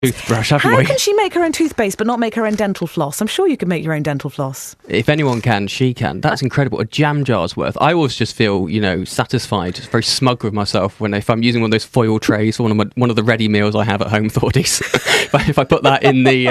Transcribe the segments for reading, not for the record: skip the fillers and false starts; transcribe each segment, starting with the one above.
toothbrush, haven't How we? can she make her own toothpaste but not make her own dental floss? I'm sure you could make your own dental floss. If anyone can, she can. That's incredible. A jam jar's worth. I always just feel, satisfied, very smug with myself if I'm using one of those foil trays for one of the ready meals I have at home, Thordies. if I put that in the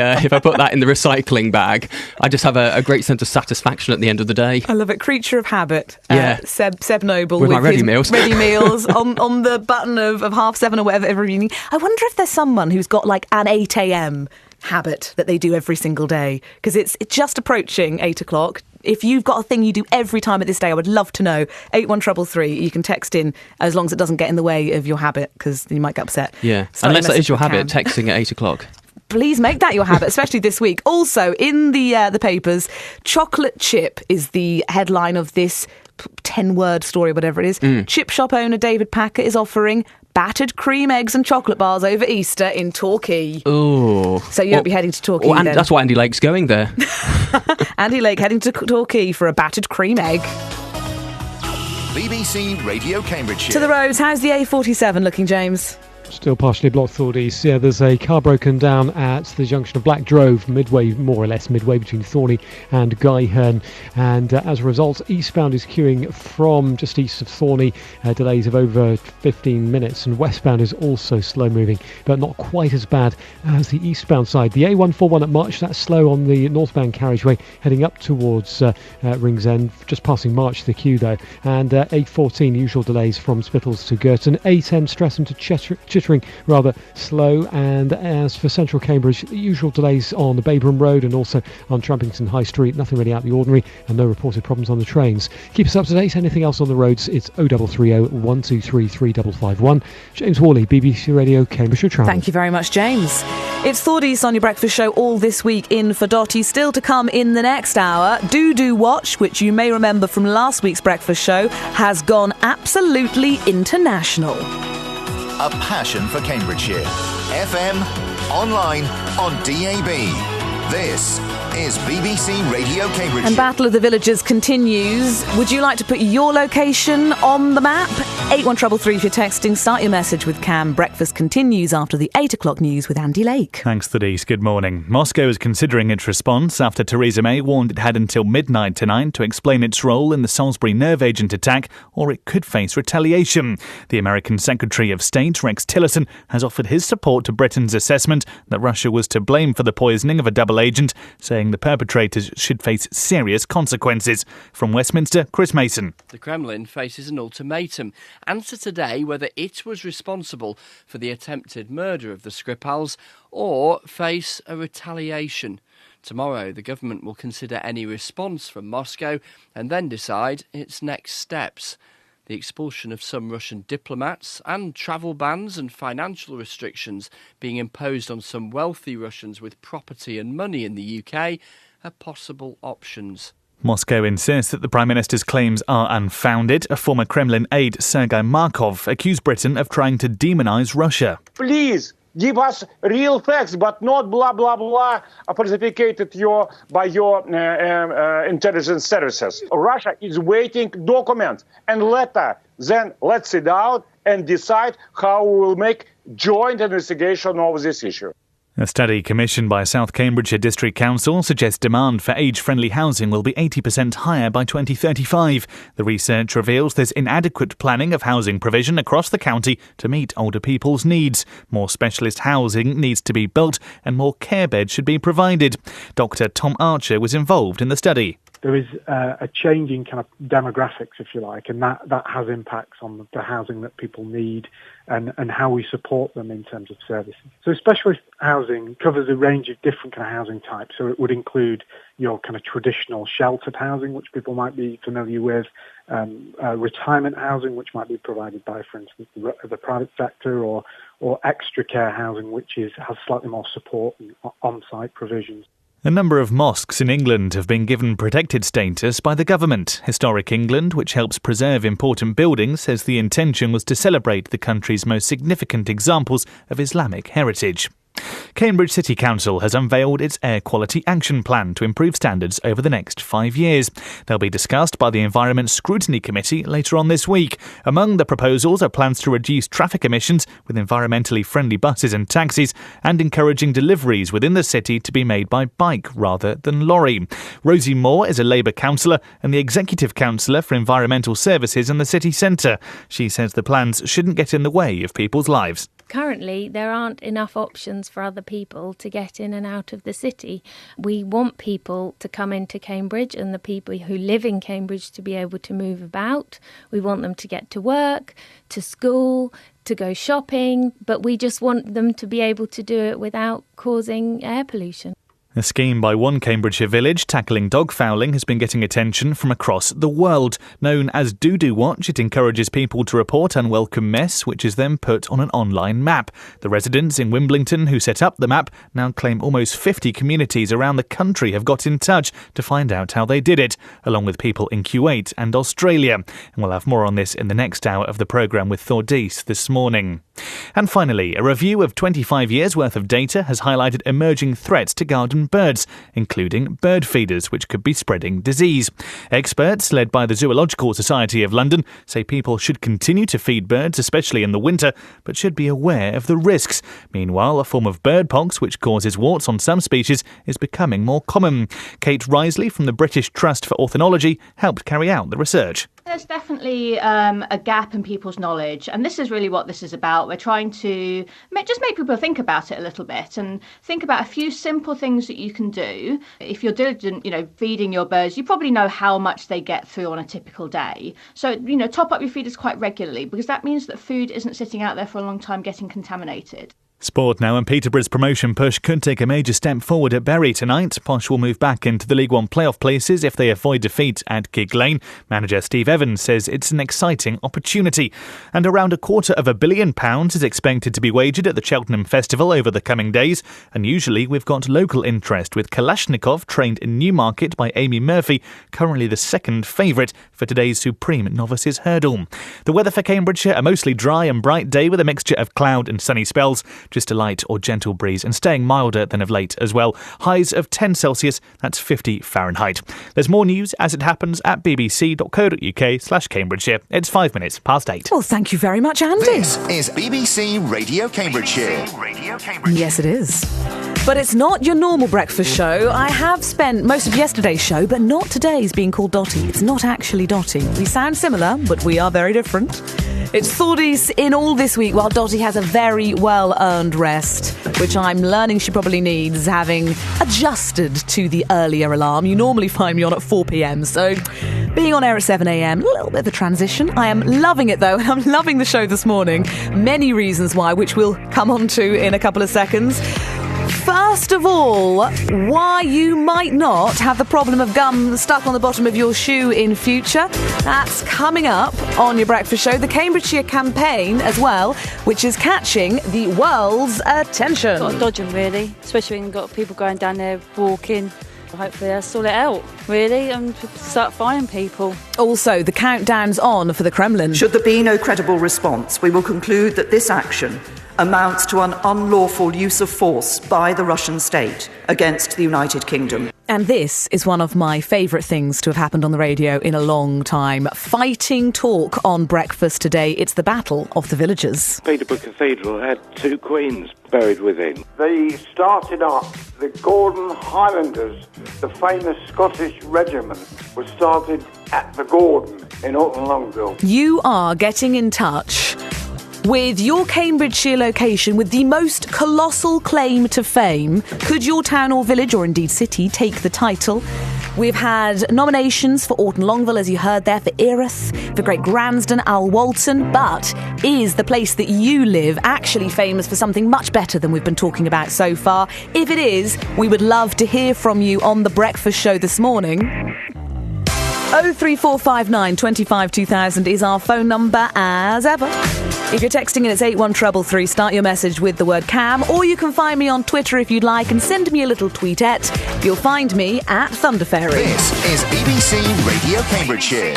recycling bag, I just have a great sense of satisfaction at the end of the day. I love it. Creature of habit. Yeah. Seb Noble with my ready his meals. Ready meals on the button of 7:30 or whatever every evening. I wonder if there's someone who's got like an 8 a.m. habit that they do every single day, because it's just approaching 8 o'clock. If you've got a thing you do every time at this day, I would love to know. 81333. You can text in as long as it doesn't get in the way of your habit, because you might get upset. Yeah, Starting unless that is your message habit, with texting at 8 o'clock. Please make that your habit, especially this week. Also, in the papers, chocolate chip is the headline of this 10-word story, whatever it is. Chip shop owner David Packer is offering battered cream eggs and chocolate bars over Easter in Torquay. Oh. So you won't be heading to Torquay then. That's why Andy Lake's going there. Andy Lake heading to Torquay for a battered cream egg. BBC Radio Cambridgeshire. To the roads, how's the A47 looking, James? Still partially blocked, Thordies. Yeah, there's a car broken down at the junction of Black Drove, more or less midway between Thorney and Guyherne. And as a result, eastbound is queuing from just east of Thorney, delays of over 15 minutes. And westbound is also slow moving, but not quite as bad as the eastbound side. The A141 at March, that's slow on the northbound carriageway, heading up towards Ringsend, just passing March, the queue though. And A14, usual delays from Spittles to Girton. A10, Streatham to Chittering, rather slow. And as for central Cambridge, the usual delays on the Babram Road and also on Trampington High Street. Nothing really out of the ordinary, and no reported problems on the trains. Keep us up to date. Anything else on the roads, it's 0330 123 3551. James Worley, BBC Radio Cambridgeshire Travel. Thank you very much, James. It's Thordies on your breakfast show all this week in for Dotty. Still to come in the next hour, Do Watch, which you may remember from last week's breakfast show, has gone absolutely international. A passion for Cambridgeshire. FM, online, on DAB. This is BBC Radio Cambridgeshire. And Battle of the Villages continues. Would you like to put your location on the map? 81333 if you're texting. Start your message with Cam. Breakfast continues after the 8 o'clock news with Andy Lake. Thanks, Thaddeus. Good morning. Moscow is considering its response after Theresa May warned it had until midnight tonight to explain its role in the Salisbury nerve agent attack, or it could face retaliation. The American Secretary of State, Rex Tillerson, has offered his support to Britain's assessment that Russia was to blame for the poisoning of a double agent, saying the perpetrators should face serious consequences. From Westminster, Chris Mason. The Kremlin faces an ultimatum. Answer today whether it was responsible for the attempted murder of the Skripals or face a retaliation. Tomorrow, the government will consider any response from Moscow and then decide its next steps. The expulsion of some Russian diplomats and travel bans and financial restrictions being imposed on some wealthy Russians with property and money in the UK are possible options. Moscow insists that the Prime Minister's claims are unfounded. A former Kremlin aide, Sergei Markov, accused Britain of trying to demonise Russia. Please give us real facts, but not blah, blah, blah, falsificated by your intelligence services. Russia is waiting documents and letter. Then let's sit down and decide how we will make joint investigation of this issue. A study commissioned by South Cambridgeshire District Council suggests demand for age-friendly housing will be 80% higher by 2035. The research reveals there's inadequate planning of housing provision across the county to meet older people's needs. More specialist housing needs to be built and more care beds should be provided. Dr. Tom Archer was involved in the study. There is a change in kind of demographics, if you like, and that has impacts on the housing that people need and how we support them in terms of services. So specialist housing covers a range of different kind of housing types. So it would include your kind of traditional sheltered housing, which people might be familiar with, retirement housing, which might be provided by, for instance, the private sector, or extra care housing, which has slightly more support and on-site provisions. A number of mosques in England have been given protected status by the government. Historic England, which helps preserve important buildings, says the intention was to celebrate the country's most significant examples of Islamic heritage. Cambridge City Council has unveiled its Air Quality Action Plan to improve standards over the next 5 years. They'll be discussed by the Environment Scrutiny Committee later on this week. Among the proposals are plans to reduce traffic emissions with environmentally friendly buses and taxis, and encouraging deliveries within the city to be made by bike rather than lorry. Rosie Moore is a Labour councillor and the Executive Councillor for Environmental Services in the city centre. She says the plans shouldn't get in the way of people's lives. Currently, there aren't enough options for other people to get in and out of the city. We want people to come into Cambridge and the people who live in Cambridge to be able to move about. We want them to get to work, to school, to go shopping, but we just want them to be able to do it without causing air pollution. A scheme by one Cambridgeshire village tackling dog fouling has been getting attention from across the world. Known as Doo-Doo Watch, it encourages people to report unwelcome mess, which is then put on an online map. The residents in Wimbledon who set up the map now claim almost 50 communities around the country have got in touch to find out how they did it, along with people in Kuwait and Australia. And we'll have more on this in the next hour of the programme with Thordis this morning. And finally, a review of 25 years' worth of data has highlighted emerging threats to garden birds, including bird feeders, which could be spreading disease. Experts, led by the Zoological Society of London, say people should continue to feed birds, especially in the winter, but should be aware of the risks. Meanwhile, a form of bird pox, which causes warts on some species, is becoming more common. Kate Risley from the British Trust for Ornithology helped carry out the research. There's definitely a gap in people's knowledge, and this is really what this is about. We're trying to just make people think about it a little bit and think about a few simple things that you can do. If you're diligent, feeding your birds, you probably know how much they get through on a typical day. So, top up your feeders quite regularly, because that means that food isn't sitting out there for a long time getting contaminated. Sport now, and Peterborough's promotion push could take a major step forward at Bury tonight. Posh will move back into the League One playoff places if they avoid defeat at Gig Lane. Manager Steve Evans says it's an exciting opportunity. And around £250 million is expected to be wagered at the Cheltenham Festival over the coming days. And usually we've got local interest, with Kalashnikov, trained in Newmarket by Amy Murphy, currently the second favourite for today's Supreme Novices Hurdle. The weather for Cambridgeshire: a mostly dry and bright day with a mixture of cloud and sunny spells. Just a light or gentle breeze, and staying milder than of late as well. Highs of 10 Celsius, that's 50 Fahrenheit. There's more news as it happens at bbc.co.uk/Cambridgeshire. It's 5 minutes past 8. Well, thank you very much, Andy. This is BBC Radio Cambridgeshire. Yes, it is. But it's not your normal breakfast show. I have spent most of yesterday's show, but not today's, being called Dotty. It's not actually Dotty. We sound similar, but we are very different. It's Thordis in all this week, while Dotty has a very well-earned rest, which I'm learning she probably needs, having adjusted to the earlier alarm. You normally find me on at 4 p.m, so being on air at 7 a.m, a little bit of a transition. I am loving it, though. I'm loving the show this morning. Many reasons why, which we'll come on to in a couple of seconds. First of all, why you might not have the problem of gum stuck on the bottom of your shoe in future. That's coming up on your breakfast show. The Cambridgeshire campaign as well, which is catching the world's attention. Got to dodge them, really, especially when you've got people going down there walking. Hopefully they'll sort it out, really, and start finding people. Also, the countdown's on for the Kremlin. Should there be no credible response, we will conclude that this action amounts to an unlawful use of force by the Russian state against the United Kingdom. And this is one of my favourite things to have happened on the radio in a long time. Fighting talk on breakfast today. It's the Battle of the Villages. Peterborough Cathedral had 2 queens buried within. They started up the Gordon Highlanders, the famous Scottish regiment, was started at the Gordon in Alton Longville. You are getting in touch with your Cambridgeshire location with the most colossal claim to fame. Could your town or village, or indeed city, take the title? We've had nominations for Alton Longville, as you heard there, for Erith, for Great Gransden, Al Walton. But is the place that you live actually famous for something much better than we've been talking about so far? If it is, we would love to hear from you on the breakfast show this morning. 03459 25 2000 is our phone number as ever. If you're texting in, it's 81333. Start your message with the word Cam, or you can find me on Twitter if you'd like and send me a little tweetette. You'll find me at Thunderfairy. This is BBC Radio Cambridgeshire.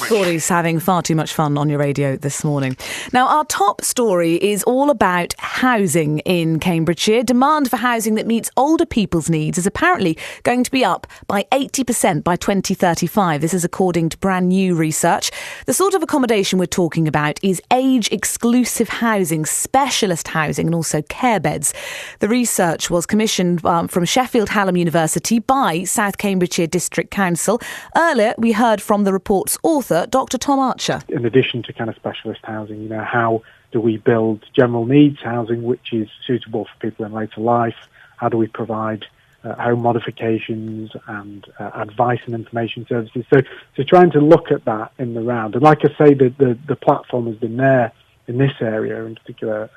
Thoughty's having far too much fun on your radio this morning. Now, our top story is all about housing in Cambridgeshire. Demand for housing that meets older people's needs is apparently going to be up by 80% by 2035. This is according to brand new research. The sort of accommodation we're talking about is age-exclusive housing, specialist housing and also care beds. The research was commissioned from Sheffield Hallam University by South Cambridgeshire District Council. Earlier, we heard from the report's author, Dr. Tom Archer. In addition to kind of specialist housing, how do we build general needs housing which is suitable for people in later life? How do we provide home modifications and advice and information services? So trying to look at that in the round. And like I say, the platform has been there in this area in particular,